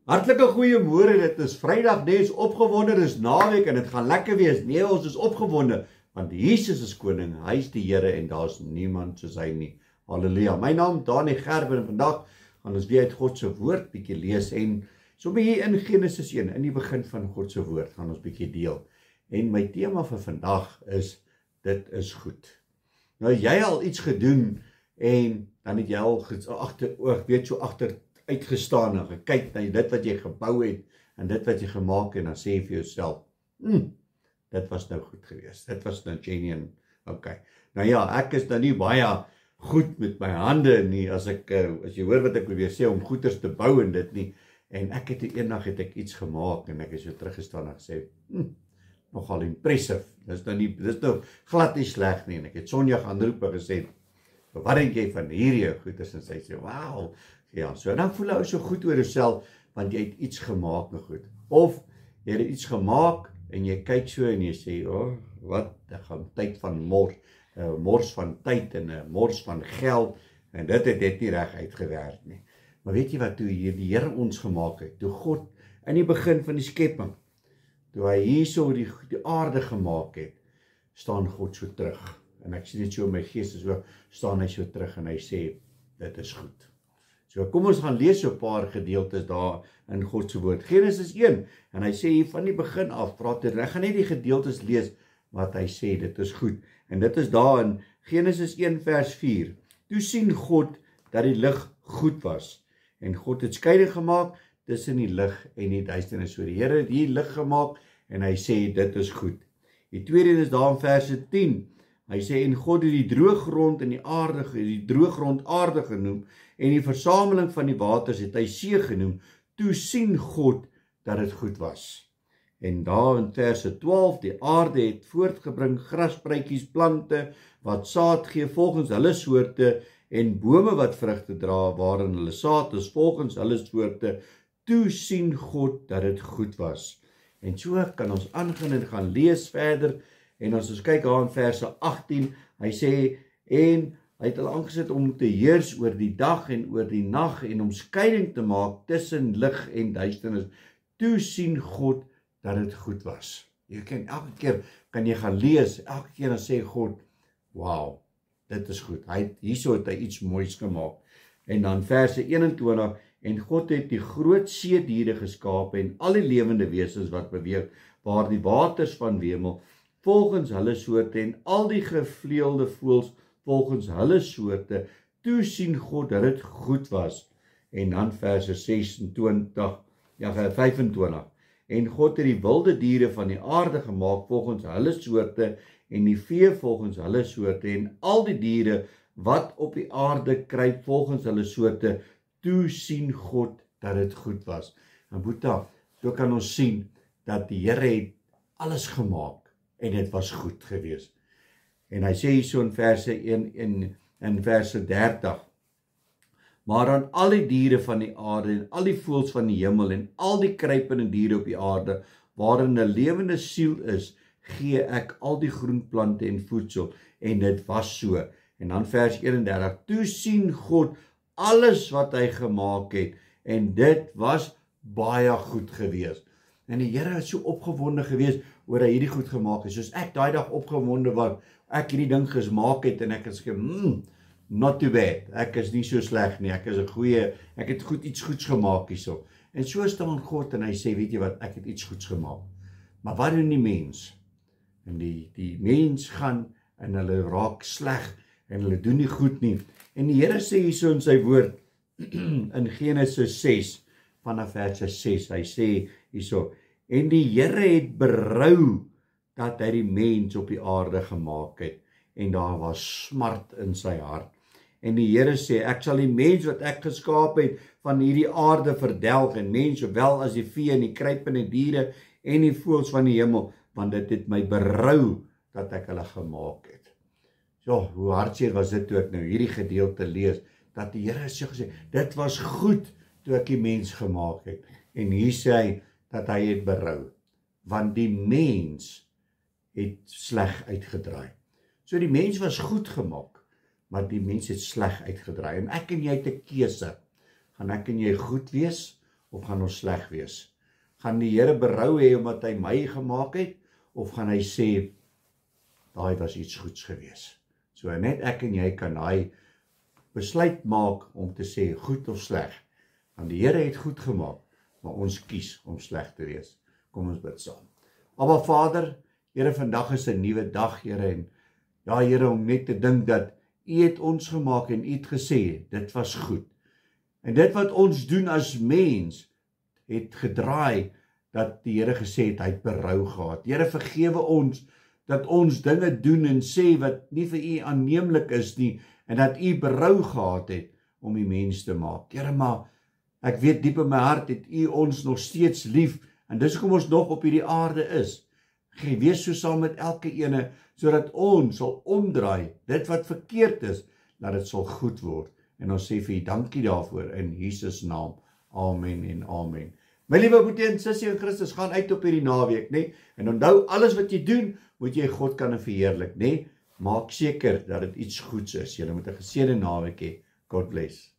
Hartlike goeiemôre, dit is Vrydag, dis opgewonde, dis naweek en dit gaan lekker wees. Nee, ons is opgewonde, want Jesus is koning, hy is die Here en daar's niemand soos hy nie. Halleluja. My naam Dani Gerber en vandag gaan ons weer uit God se woord bietjie lees en sommer hier in Genesis 1, in die begin van God se woord, gaan ons bietjie deel. En my tema vir vandag is, dit is goed. Nou jy al iets gedoen en dan het jy al agter uitgestaan en gekyk na dit wat jy gebou het en dit wat jy gemaak het en dan sê jy vir jouself, dit was nou goed geweest, dit was nou genuine, okay. Nou ja, ek is nou nie baie goed met my hande nie, as jy hoor wat ek probeer sê, om goeders te bou en dit nie, en ek het eendag iets gemaak en ek het so teruggestaan en gesê, nogal impressive, dis nou glad nie sleg nie, en ek het Sonja gaan roep en gesê, wat denk jy van hierdie goeders, en sy sê, wauw, ja, so dan voel jy so goed oor jouself, want jy het iets gemaak en goed. Of, jy het iets gemaak, en jy kyk so en jy sê, wat, ek gaan tyd van mors van tyd, en mors van geld, en dit het nie reg uitgewerk nie. Maar weet jy wat, toe die Here ons gemaak het, toe God, in die begin van die skepping, toe hy hier so die aarde gemaak het, staan God so terug, en ek sien dit so in my gees, so staan hy so terug, en hy sê, dit is goed. So kom ons gaan lees so 'n paar gedeeltes daar in God se woord. Genesis 1, en hy sê hier van die begin af, ek gaan net die gedeeltes lees, wat hy sê, dit is goed. En dit is daar in Genesis 1 vers 4. Toe sien God, dat die lig goed was. En God het skeiding gemaak, tussen die lig en die duisternis. So die Here het hier lig gemaak, en hy sê, dit is goed. Die tweede is daar in verse 10. Hy sê, en God het die drooggrond en die drooggrond aarde genoem, en die versameling van die waters het hy see genoem, toe sien God dat het goed was. En daar in verse 12, die aarde het voortgebring grasspruitjies, plante, wat saad gee volgens hulle soorte, en bome wat vrugte dra, waarin hulle saad is volgens hulle soorte, toe sien God dat het goed was. En so kan ons aangaan en gaan lees verder, en as ons kyk aan verse 18, hy sê, en hy het hulle aangesit om te heers oor die dag en oor die nag en om skeiding te maak tussen lig en duisternis. Toe sien God dat dit goed was. Jy kan elke keer kan jy gaan lees, elke keer dan sê God, wauw, dit is goed. Hierso het hy iets moois gemaak. En dan verse 21, en God het die groot seediere geskape en al die lewende wesens wat beweeg, waar die waters van wemel, volgens hulle soorte en al die gevleelde voëls volgens hulle soorte, toe sien God dat dit goed was. En dan verse 25, en God het die wilde diere van die aarde gemaak volgens hulle soorte, en die vee volgens hulle soorte, en al die diere wat op die aarde kruip volgens hulle soorte, toe sien God dat dit goed was. En Boeta, so kan ons sien, dat die Here het alles gemaak, en dit was goed geweest. En hy sê hier so in verse 1 en verse 30, maar aan al die diere van die aarde, en al die voëls van die hemel, en al die kruipende diere op die aarde, waarin 'n lewende siel is, gee ek al die groenplante en voedsel, en dit was so. En dan vers 31, toe sien God alles wat hy gemaak het, en dit was baie goed geweest. En die Here het so opgewonde geweest oor hy hierdie goed gemaak het. Soos ek daai dag opgewonde was, ek hierdie ding gemaak het en ek het gesê, not too bad. Ek is nie so sleg nie. Ek het iets goeds gemaak hierso. En so staan God en hy sê, weet jy wat, ek het iets goeds gemaak. Maar wat doen die mens? En die mens gaan en hulle raak sleg en hulle doen nie goed nie. En die Here sê hierso in sy woord in Genesis 6 vanaf vers 6, hy sê hierso, en die Here het berou dat hy die mens op die aarde gemaak het, en daar was smart in sy hart. En die Here sê, ek sal die mens wat ek geskaap het van hierdie aarde verdelg, en mens sowel as die vee en die kruipende diere en die voëls van die hemel, want dit het my berou dat ek hulle gemaak het. So, hoe hartseer was dit toe ek nou hierdie gedeelte lees, dat die Here so gesê, dit was goed toe ek die mens gemaak het. En hier sê hy, dat hy het berou, want die mens het sleg uitgedraai. So die mens was goed gemaak, maar die mens het sleg uitgedraai. En ek en jy het 'n keuse, gaan ek en jy goed wees, of gaan ons sleg wees? Gaan die Here berou hê omdat hy my gemaak het, of gaan hy sê, daai was iets goeds gewees? So net ek en jy kan daai besluit maak om te sê goed of sleg. Want die Here het goed gemaak, maar ons kies om sleg te wees. Kom ons bid saam. Aba Vader, Here, vandag is 'n nuwe dag, Here, en ja, Here, om net te dink dat U het ons gemaak en U het gesê, dit was goed. En dit wat ons doen as mens, het gedraai dat die Here gesê het, hy het berou gehad. Here, vergewe ons dat ons dinge doen en sê wat nie vir U aanneemlik is nie, en dat U berou gehad het om die mens te maak. Here, maar ek weet diep in my hart het U ons nog steeds lief, en dis hoekom ons nog op hierdie aarde is. Wees so saam met elke ene, sodat ons sal omdraai, dit wat verkeerd is, dat dit sal goed word. En ons sê vir U dankie daarvoor, in Jesus naam. Amen en amen. My liewe broer en sussie in Christus, gaan uit op hierdie naweek, nee? En onthou, alles wat jy doen, moet jy God kan verheerlik, nee? Maak seker dat dit iets goeds is. Julle moet 'n geseënde naweek hê. God bless.